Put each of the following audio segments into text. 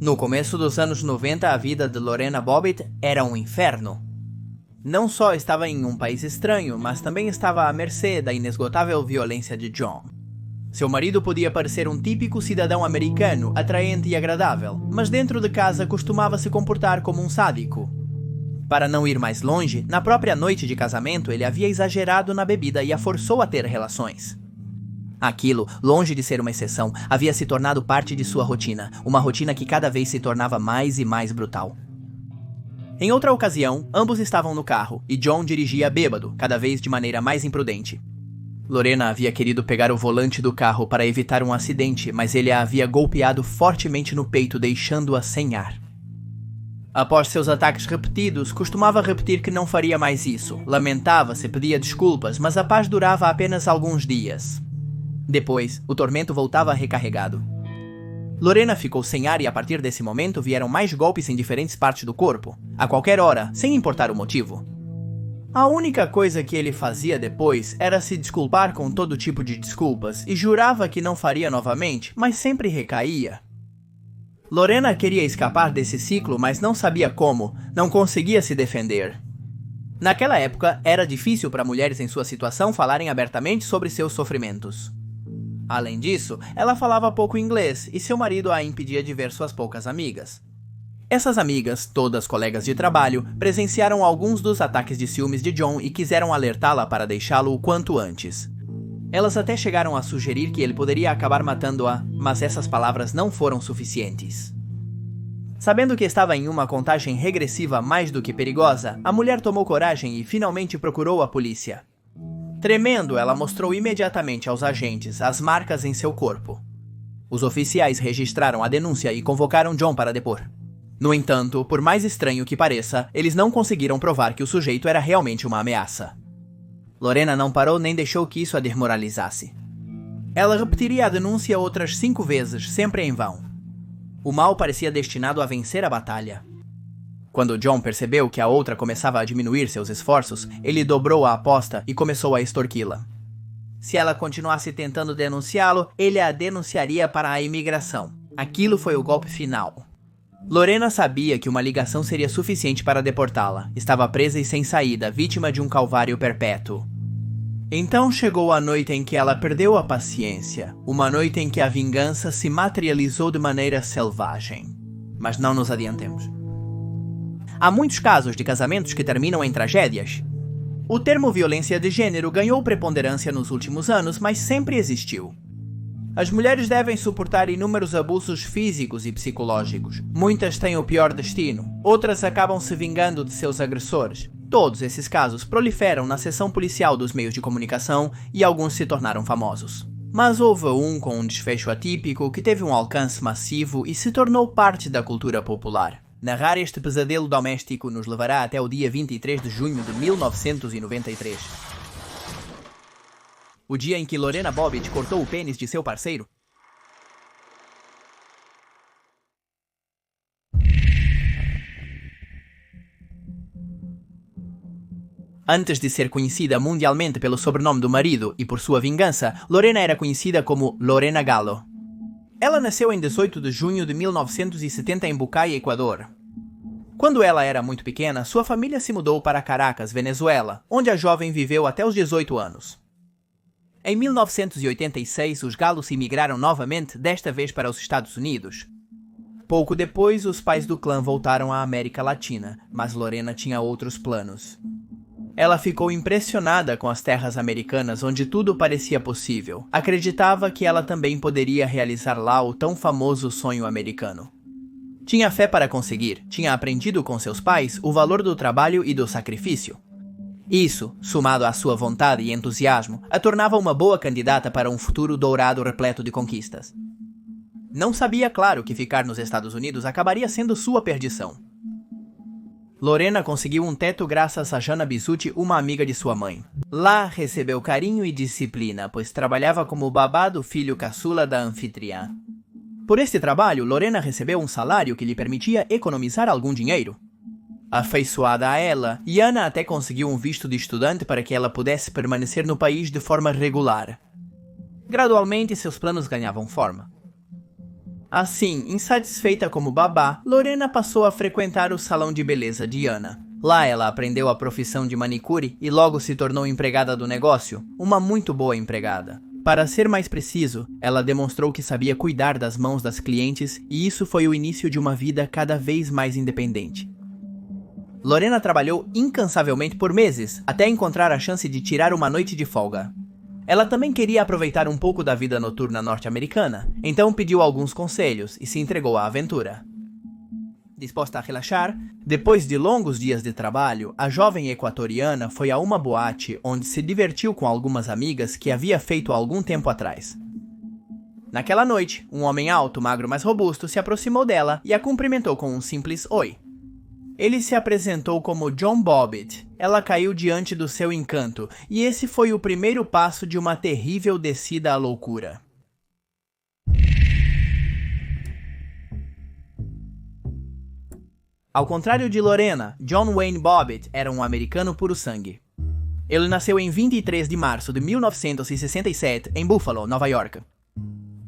No começo dos anos 90, a vida de Lorena Bobbitt era um inferno. Não só estava em um país estranho, mas também estava à mercê da inesgotável violência de John. Seu marido podia parecer um típico cidadão americano, atraente e agradável, mas dentro de casa costumava se comportar como um sádico. Para não ir mais longe, na própria noite de casamento ele havia exagerado na bebida e a forçou a ter relações. Aquilo, longe de ser uma exceção, havia se tornado parte de sua rotina, uma rotina que cada vez se tornava mais e mais brutal. Em outra ocasião, ambos estavam no carro e John dirigia bêbado, cada vez de maneira mais imprudente. Lorena havia querido pegar o volante do carro para evitar um acidente, mas ele a havia golpeado fortemente no peito, deixando-a sem ar. Após seus ataques repetidos, costumava repetir que não faria mais isso. Lamentava-se, pedia desculpas, mas a paz durava apenas alguns dias. Depois, o tormento voltava recarregado. Lorena ficou sem ar e a partir desse momento vieram mais golpes em diferentes partes do corpo, a qualquer hora, sem importar o motivo. A única coisa que ele fazia depois era se desculpar com todo tipo de desculpas e jurava que não faria novamente, mas sempre recaía. Lorena queria escapar desse ciclo, mas não sabia como, não conseguia se defender. Naquela época, era difícil para mulheres em sua situação falarem abertamente sobre seus sofrimentos. Além disso, ela falava pouco inglês e seu marido a impedia de ver suas poucas amigas. Essas amigas, todas colegas de trabalho, presenciaram alguns dos ataques de ciúmes de John e quiseram alertá-la para deixá-lo o quanto antes. Elas até chegaram a sugerir que ele poderia acabar matando-a, mas essas palavras não foram suficientes. Sabendo que estava em uma contagem regressiva mais do que perigosa, a mulher tomou coragem e finalmente procurou a polícia. Tremendo, ela mostrou imediatamente aos agentes as marcas em seu corpo. Os oficiais registraram a denúncia e convocaram John para depor. No entanto, por mais estranho que pareça, eles não conseguiram provar que o sujeito era realmente uma ameaça. Lorena não parou nem deixou que isso a desmoralizasse. Ela repetiria a denúncia outras 5 vezes, sempre em vão. O mal parecia destinado a vencer a batalha. Quando John percebeu que a outra começava a diminuir seus esforços, ele dobrou a aposta e começou a extorquí-la. Se ela continuasse tentando denunciá-lo, ele a denunciaria para a imigração. Aquilo foi o golpe final. Lorena sabia que uma ligação seria suficiente para deportá-la. Estava presa e sem saída, vítima de um calvário perpétuo. Então chegou a noite em que ela perdeu a paciência, uma noite em que a vingança se materializou de maneira selvagem. Mas não nos adiantemos. Há muitos casos de casamentos que terminam em tragédias. O termo violência de gênero ganhou preponderância nos últimos anos, mas sempre existiu. As mulheres devem suportar inúmeros abusos físicos e psicológicos. Muitas têm o pior destino, outras acabam se vingando de seus agressores. Todos esses casos proliferam na seção policial dos meios de comunicação e alguns se tornaram famosos. Mas houve um com um desfecho atípico que teve um alcance massivo e se tornou parte da cultura popular. Narrar este pesadelo doméstico nos levará até o dia 23 de junho de 1993. O dia em que Lorena Bobbitt cortou o pênis de seu parceiro. Antes de ser conhecida mundialmente pelo sobrenome do marido e por sua vingança, Lorena era conhecida como Lorena Gallo. Ela nasceu em 18 de junho de 1970 em Bucay, Equador. Quando ela era muito pequena, sua família se mudou para Caracas, Venezuela, onde a jovem viveu até os 18 anos. Em 1986, os Gallos imigraram novamente, desta vez para os Estados Unidos. Pouco depois, os pais do clã voltaram à América Latina, mas Lorena tinha outros planos. Ela ficou impressionada com as terras americanas onde tudo parecia possível. Acreditava que ela também poderia realizar lá o tão famoso sonho americano. Tinha fé para conseguir, tinha aprendido com seus pais o valor do trabalho e do sacrifício. Isso, somado à sua vontade e entusiasmo, a tornava uma boa candidata para um futuro dourado repleto de conquistas. Não sabia, claro, que ficar nos Estados Unidos acabaria sendo sua perdição. Lorena conseguiu um teto graças a Jana Bisutti, uma amiga de sua mãe. Lá recebeu carinho e disciplina, pois trabalhava como babá do filho caçula da anfitriã. Por este trabalho, Lorena recebeu um salário que lhe permitia economizar algum dinheiro. Afeiçoada a ela, Jana até conseguiu um visto de estudante para que ela pudesse permanecer no país de forma regular. Gradualmente, seus planos ganhavam forma. Assim, insatisfeita como babá, Lorena passou a frequentar o salão de beleza de Anna. Lá ela aprendeu a profissão de manicure e logo se tornou empregada do negócio, uma muito boa empregada. Para ser mais preciso, ela demonstrou que sabia cuidar das mãos das clientes e isso foi o início de uma vida cada vez mais independente. Lorena trabalhou incansavelmente por meses, até encontrar a chance de tirar uma noite de folga. Ela também queria aproveitar um pouco da vida noturna norte-americana, então pediu alguns conselhos e se entregou à aventura. Disposta a relaxar, depois de longos dias de trabalho, a jovem equatoriana foi a uma boate onde se divertiu com algumas amigas que havia feito há algum tempo atrás. Naquela noite, um homem alto, magro, mas robusto se aproximou dela e a cumprimentou com um simples oi. Ele se apresentou como John Bobbitt. Ela caiu diante do seu encanto, e esse foi o primeiro passo de uma terrível descida à loucura. Ao contrário de Lorena, John Wayne Bobbitt era um americano puro sangue. Ele nasceu em 23 de março de 1967 em Buffalo, Nova York.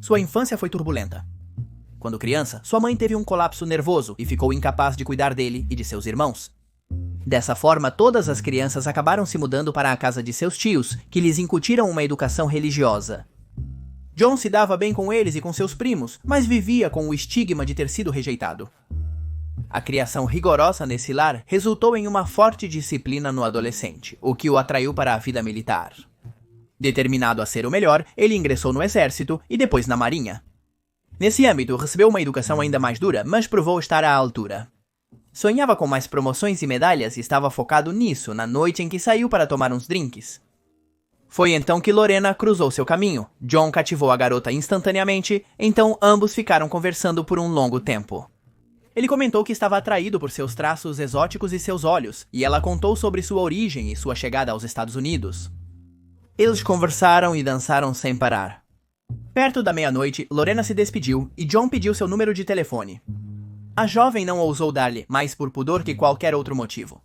Sua infância foi turbulenta. Quando criança, sua mãe teve um colapso nervoso e ficou incapaz de cuidar dele e de seus irmãos. Dessa forma, todas as crianças acabaram se mudando para a casa de seus tios, que lhes incutiram uma educação religiosa. John se dava bem com eles e com seus primos, mas vivia com o estigma de ter sido rejeitado. A criação rigorosa nesse lar resultou em uma forte disciplina no adolescente, o que o atraiu para a vida militar. Determinado a ser o melhor, ele ingressou no exército e depois na marinha. Nesse âmbito, recebeu uma educação ainda mais dura, mas provou estar à altura. Sonhava com mais promoções e medalhas e estava focado nisso na noite em que saiu para tomar uns drinks. Foi então que Lorena cruzou seu caminho. John cativou a garota instantaneamente, então ambos ficaram conversando por um longo tempo. Ele comentou que estava atraído por seus traços exóticos e seus olhos, e ela contou sobre sua origem e sua chegada aos Estados Unidos. Eles conversaram e dançaram sem parar. Perto da meia-noite, Lorena se despediu e John pediu seu número de telefone. A jovem não ousou dar-lhe, mais por pudor que qualquer outro motivo.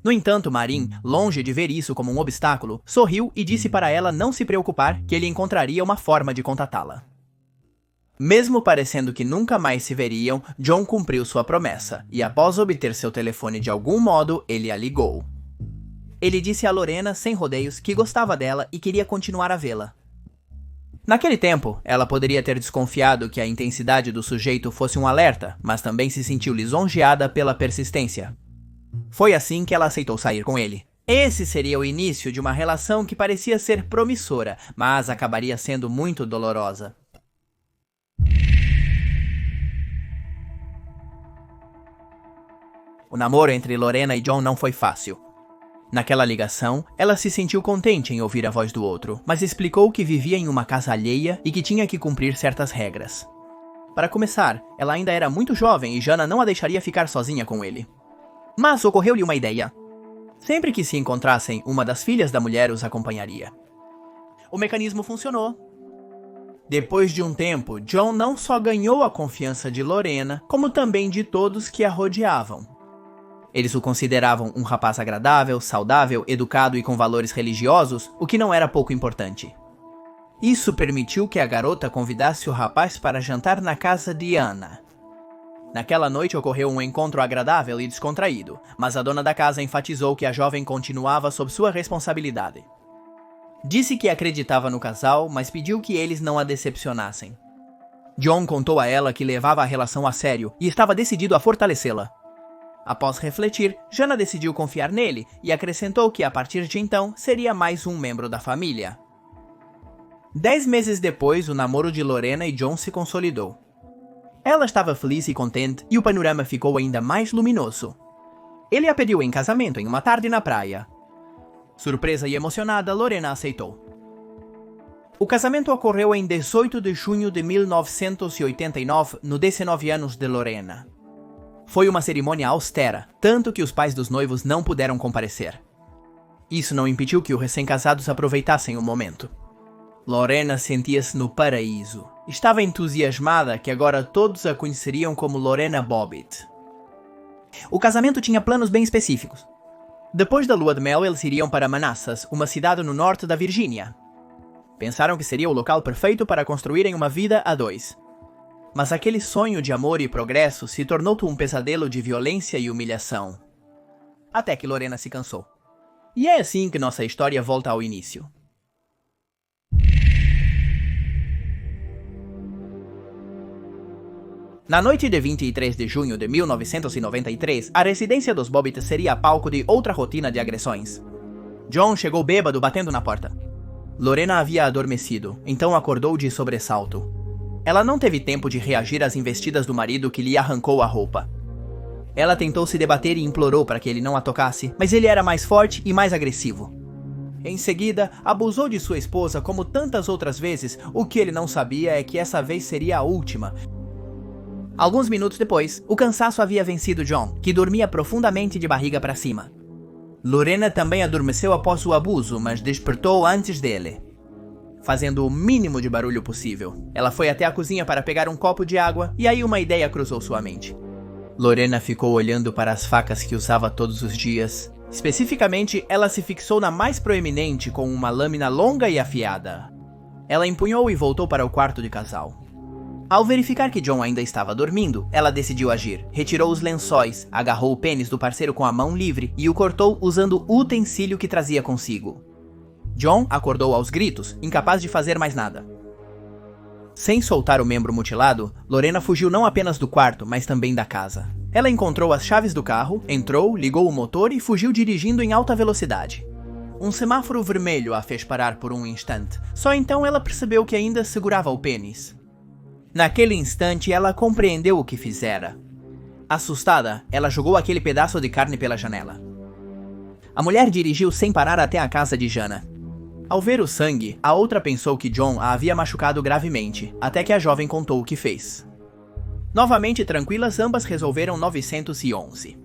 No entanto, Marin, longe de ver isso como um obstáculo, sorriu e disse para ela não se preocupar que ele encontraria uma forma de contatá-la. Mesmo parecendo que nunca mais se veriam, John cumpriu sua promessa, e após obter seu telefone de algum modo, ele a ligou. Ele disse a Lorena, sem rodeios, que gostava dela e queria continuar a vê-la. Naquele tempo, ela poderia ter desconfiado que a intensidade do sujeito fosse um alerta, mas também se sentiu lisonjeada pela persistência. Foi assim que ela aceitou sair com ele. Esse seria o início de uma relação que parecia ser promissora, mas acabaria sendo muito dolorosa. O namoro entre Lorena e John não foi fácil. Naquela ligação, ela se sentiu contente em ouvir a voz do outro, mas explicou que vivia em uma casa alheia e que tinha que cumprir certas regras. Para começar, ela ainda era muito jovem e Jana não a deixaria ficar sozinha com ele. Mas ocorreu-lhe uma ideia. Sempre que se encontrassem, uma das filhas da mulher os acompanharia. O mecanismo funcionou. Depois de um tempo, John não só ganhou a confiança de Lorena, como também de todos que a rodeavam. Eles o consideravam um rapaz agradável, saudável, educado e com valores religiosos, o que não era pouco importante. Isso permitiu que a garota convidasse o rapaz para jantar na casa de Anna. Naquela noite ocorreu um encontro agradável e descontraído, mas a dona da casa enfatizou que a jovem continuava sob sua responsabilidade. Disse que acreditava no casal, mas pediu que eles não a decepcionassem. John contou a ela que levava a relação a sério e estava decidido a fortalecê-la. Após refletir, Jana decidiu confiar nele e acrescentou que a partir de então seria mais um membro da família. 10 meses depois, o namoro de Lorena e John se consolidou. Ela estava feliz e contente e o panorama ficou ainda mais luminoso. Ele a pediu em casamento em uma tarde na praia. Surpresa e emocionada, Lorena aceitou. O casamento ocorreu em 18 de junho de 1989, no 19 anos de Lorena. Foi uma cerimônia austera, tanto que os pais dos noivos não puderam comparecer. Isso não impediu que os recém-casados aproveitassem o momento. Lorena sentia-se no paraíso. Estava entusiasmada que agora todos a conheceriam como Lorena Bobbitt. O casamento tinha planos bem específicos. Depois da lua de mel, eles iriam para Manassas, uma cidade no norte da Virgínia. Pensaram que seria o local perfeito para construírem uma vida a dois. Mas aquele sonho de amor e progresso se tornou um pesadelo de violência e humilhação. Até que Lorena se cansou. E é assim que nossa história volta ao início. Na noite de 23 de junho de 1993, a residência dos Bobbitt seria palco de outra rotina de agressões. John chegou bêbado batendo na porta. Lorena havia adormecido, então acordou de sobressalto. Ela não teve tempo de reagir às investidas do marido que lhe arrancou a roupa. Ela tentou se debater e implorou para que ele não a tocasse, mas ele era mais forte e mais agressivo. Em seguida, abusou de sua esposa como tantas outras vezes, o que ele não sabia é que essa vez seria a última. Alguns minutos depois, o cansaço havia vencido John, que dormia profundamente de barriga para cima. Lorena também adormeceu após o abuso, mas despertou antes dele. Fazendo o mínimo de barulho possível, ela foi até a cozinha para pegar um copo de água e aí uma ideia cruzou sua mente. Lorena ficou olhando para as facas que usava todos os dias. Especificamente, ela se fixou na mais proeminente com uma lâmina longa e afiada. Ela empunhou e voltou para o quarto de casal. Ao verificar que John ainda estava dormindo, ela decidiu agir. Retirou os lençóis, agarrou o pênis do parceiro com a mão livre e o cortou usando o utensílio que trazia consigo. John acordou aos gritos, incapaz de fazer mais nada. Sem soltar o membro mutilado, Lorena fugiu não apenas do quarto, mas também da casa. Ela encontrou as chaves do carro, entrou, ligou o motor e fugiu dirigindo em alta velocidade. Um semáforo vermelho a fez parar por um instante. Só então ela percebeu que ainda segurava o pênis. Naquele instante, ela compreendeu o que fizera. Assustada, ela jogou aquele pedaço de carne pela janela. A mulher dirigiu sem parar até a casa de Jana. Ao ver o sangue, a outra pensou que John a havia machucado gravemente, até que a jovem contou o que fez. Novamente tranquilas, ambas resolveram 911.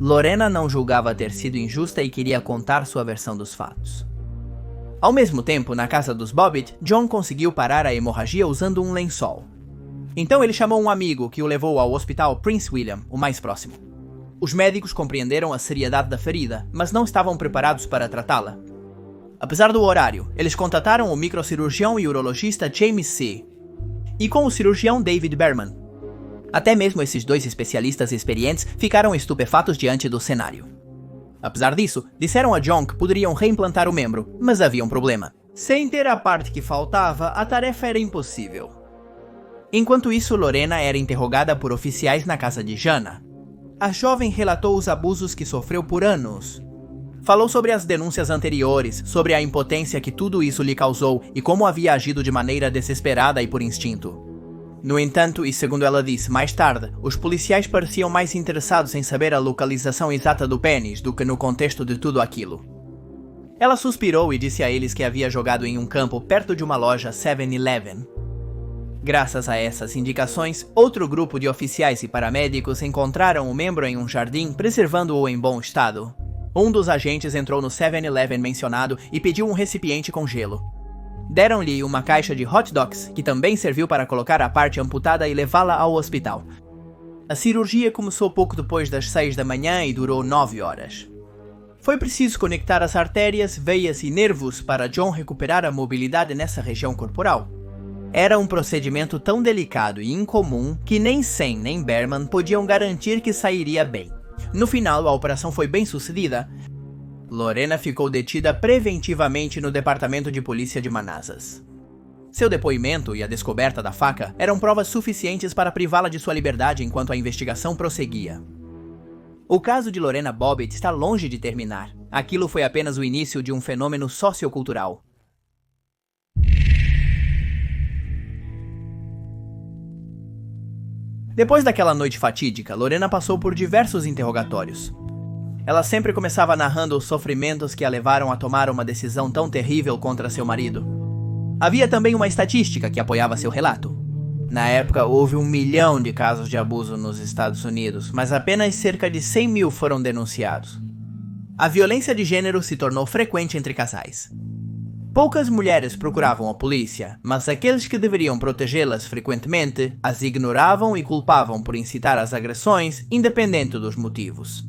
Lorena não julgava ter sido injusta e queria contar sua versão dos fatos. Ao mesmo tempo, na casa dos Bobbitt, John conseguiu parar a hemorragia usando um lençol. Então ele chamou um amigo que o levou ao hospital Prince William, o mais próximo. Os médicos compreenderam a seriedade da ferida, mas não estavam preparados para tratá-la. Apesar do horário, eles contataram o microcirurgião e urologista James C. e com o cirurgião David Berman. Até mesmo esses dois especialistas experientes ficaram estupefatos diante do cenário. Apesar disso, disseram a John que poderiam reimplantar o membro, mas havia um problema. Sem ter a parte que faltava, a tarefa era impossível. Enquanto isso, Lorena era interrogada por oficiais na casa de Jana. A jovem relatou os abusos que sofreu por anos. Falou sobre as denúncias anteriores, sobre a impotência que tudo isso lhe causou e como havia agido de maneira desesperada e por instinto. No entanto, e segundo ela disse mais tarde, os policiais pareciam mais interessados em saber a localização exata do pênis do que no contexto de tudo aquilo. Ela suspirou e disse a eles que havia jogado em um campo perto de uma loja 7-Eleven. Graças a essas indicações, outro grupo de oficiais e paramédicos encontraram o membro em um jardim, preservando-o em bom estado. Um dos agentes entrou no 7-Eleven mencionado e pediu um recipiente com gelo. Deram-lhe uma caixa de hot dogs, que também serviu para colocar a parte amputada e levá-la ao hospital. A cirurgia começou pouco depois das 6 da manhã e durou 9 horas. Foi preciso conectar as artérias, veias e nervos para John recuperar a mobilidade nessa região corporal. Era um procedimento tão delicado e incomum que nem Sen nem Berman podiam garantir que sairia bem. No final, a operação foi bem sucedida. Lorena ficou detida preventivamente no departamento de polícia de Manassas. Seu depoimento e a descoberta da faca eram provas suficientes para privá-la de sua liberdade enquanto a investigação prosseguia. O caso de Lorena Bobbitt está longe de terminar. Aquilo foi apenas o início de um fenômeno sociocultural. Depois daquela noite fatídica, Lorena passou por diversos interrogatórios. Ela sempre começava narrando os sofrimentos que a levaram a tomar uma decisão tão terrível contra seu marido. Havia também uma estatística que apoiava seu relato. Na época, houve 1 milhão de casos de abuso nos Estados Unidos, mas apenas cerca de 100 mil foram denunciados. A violência de gênero se tornou frequente entre casais. Poucas mulheres procuravam a polícia, mas aqueles que deveriam protegê-las frequentemente as ignoravam e culpavam por incitar as agressões, independente dos motivos.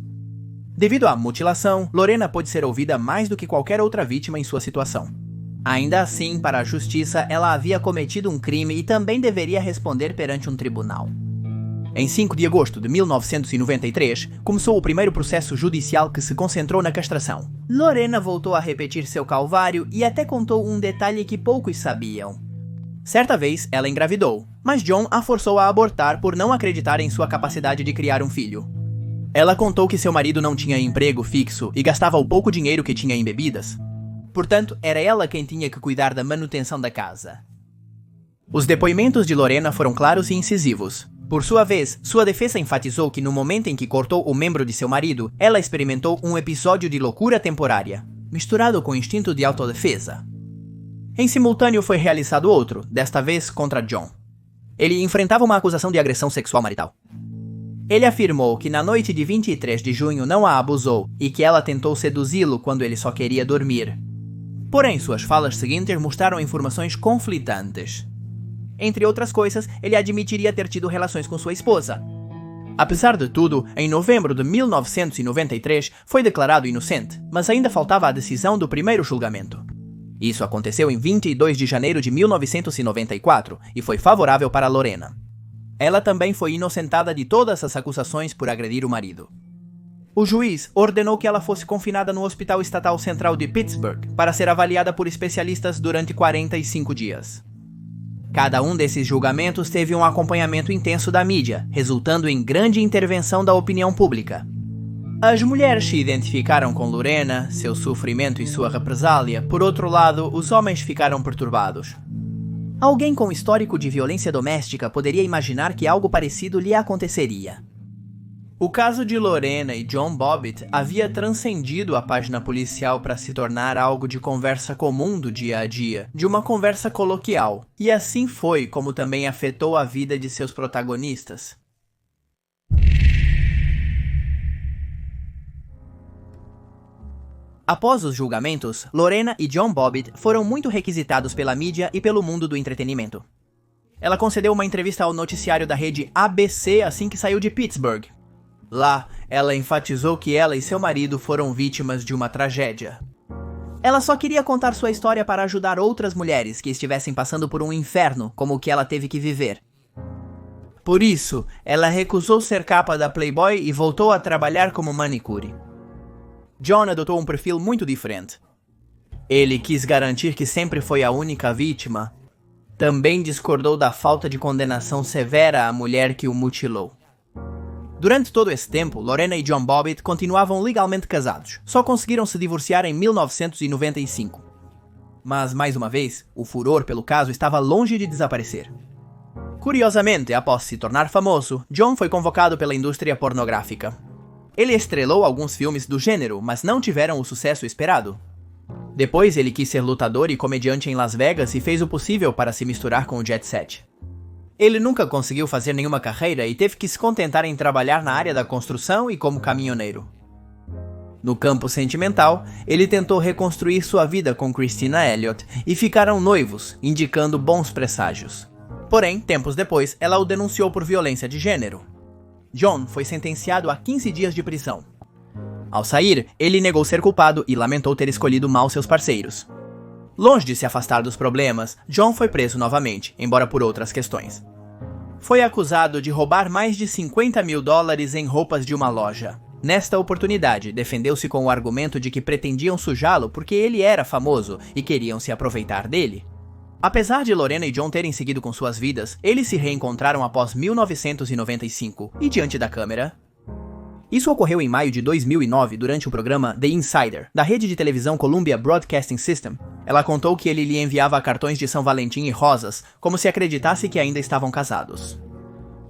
Devido à mutilação, Lorena pôde ser ouvida mais do que qualquer outra vítima em sua situação. Ainda assim, para a justiça, ela havia cometido um crime e também deveria responder perante um tribunal. Em 5 de agosto de 1993, começou o primeiro processo judicial que se concentrou na castração. Lorena voltou a repetir seu calvário e até contou um detalhe que poucos sabiam. Certa vez, ela engravidou, mas John a forçou a abortar por não acreditar em sua capacidade de criar um filho. Ela contou que seu marido não tinha emprego fixo e gastava o pouco dinheiro que tinha em bebidas. Portanto, era ela quem tinha que cuidar da manutenção da casa. Os depoimentos de Lorena foram claros e incisivos. Por sua vez, sua defesa enfatizou que no momento em que cortou o membro de seu marido, ela experimentou um episódio de loucura temporária, misturado com instinto de autodefesa. Em simultâneo foi realizado outro, desta vez contra John. Ele enfrentava uma acusação de agressão sexual marital. Ele afirmou que na noite de 23 de junho não a abusou e que ela tentou seduzi-lo quando ele só queria dormir. Porém, suas falas seguintes mostraram informações conflitantes. Entre outras coisas, ele admitiria ter tido relações com sua esposa. Apesar de tudo, em novembro de 1993 foi declarado inocente, mas ainda faltava a decisão do primeiro julgamento. Isso aconteceu em 22 de janeiro de 1994 e foi favorável para Lorena. Ela também foi inocentada de todas as acusações por agredir o marido. O juiz ordenou que ela fosse confinada no Hospital Estatal Central de Pittsburgh para ser avaliada por especialistas durante 45 dias. Cada um desses julgamentos teve um acompanhamento intenso da mídia, resultando em grande intervenção da opinião pública. As mulheres se identificaram com Lorena, seu sofrimento e sua represália. Por outro lado, os homens ficaram perturbados. Alguém com histórico de violência doméstica poderia imaginar que algo parecido lhe aconteceria. O caso de Lorena e John Bobbitt havia transcendido a página policial para se tornar algo de conversa comum do dia a dia, de uma conversa coloquial. E assim foi como também afetou a vida de seus protagonistas. Após os julgamentos, Lorena e John Bobbitt foram muito requisitados pela mídia e pelo mundo do entretenimento. Ela concedeu uma entrevista ao noticiário da rede ABC assim que saiu de Pittsburgh. Lá, ela enfatizou que ela e seu marido foram vítimas de uma tragédia. Ela só queria contar sua história para ajudar outras mulheres que estivessem passando por um inferno como o que ela teve que viver. Por isso, ela recusou ser capa da Playboy e voltou a trabalhar como manicure. John adotou um perfil muito diferente. Ele quis garantir que sempre foi a única vítima. Também discordou da falta de condenação severa à mulher que o mutilou. Durante todo esse tempo, Lorena e John Bobbitt continuavam legalmente casados. Só conseguiram se divorciar em 1995. Mas, mais uma vez, o furor pelo caso estava longe de desaparecer. Curiosamente, após se tornar famoso, John foi convocado pela indústria pornográfica. Ele estrelou alguns filmes do gênero, mas não tiveram o sucesso esperado. Depois, ele quis ser lutador e comediante em Las Vegas e fez o possível para se misturar com o jet set. Ele nunca conseguiu fazer nenhuma carreira e teve que se contentar em trabalhar na área da construção e como caminhoneiro. No campo sentimental, ele tentou reconstruir sua vida com Christina Elliott e ficaram noivos, indicando bons presságios. Porém, tempos depois, ela o denunciou por violência de gênero. John foi sentenciado a 15 dias de prisão. Ao sair, ele negou ser culpado e lamentou ter escolhido mal seus parceiros. Longe de se afastar dos problemas, John foi preso novamente, embora por outras questões. Foi acusado de roubar mais de $50 mil em roupas de uma loja. Nesta oportunidade, defendeu-se com o argumento de que pretendiam sujá-lo porque ele era famoso e queriam se aproveitar dele. Apesar de Lorena e John terem seguido com suas vidas, eles se reencontraram após 1995 e diante da câmera. Isso ocorreu em maio de 2009 durante o programa The Insider, da rede de televisão Columbia Broadcasting System. Ela contou que ele lhe enviava cartões de São Valentim e rosas, como se acreditasse que ainda estavam casados.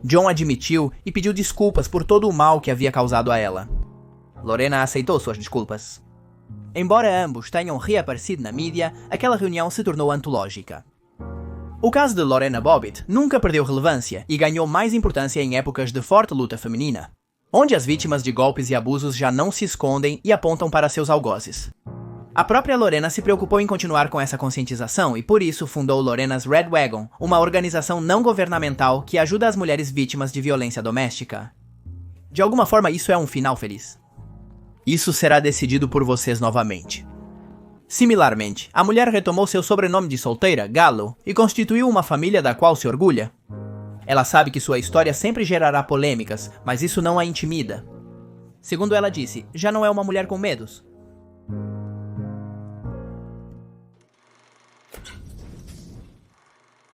John admitiu e pediu desculpas por todo o mal que havia causado a ela. Lorena aceitou suas desculpas. Embora ambos tenham reaparecido na mídia, aquela reunião se tornou antológica. O caso de Lorena Bobbitt nunca perdeu relevância e ganhou mais importância em épocas de forte luta feminina, onde as vítimas de golpes e abusos já não se escondem e apontam para seus algozes. A própria Lorena se preocupou em continuar com essa conscientização e por isso fundou Lorena's Red Wagon, uma organização não governamental que ajuda as mulheres vítimas de violência doméstica. De alguma forma, isso é um final feliz. Isso será decidido por vocês novamente. Similarmente, a mulher retomou seu sobrenome de solteira, Gallo, e constituiu uma família da qual se orgulha. Ela sabe que sua história sempre gerará polêmicas, mas isso não a intimida. Segundo ela disse, já não é uma mulher com medos.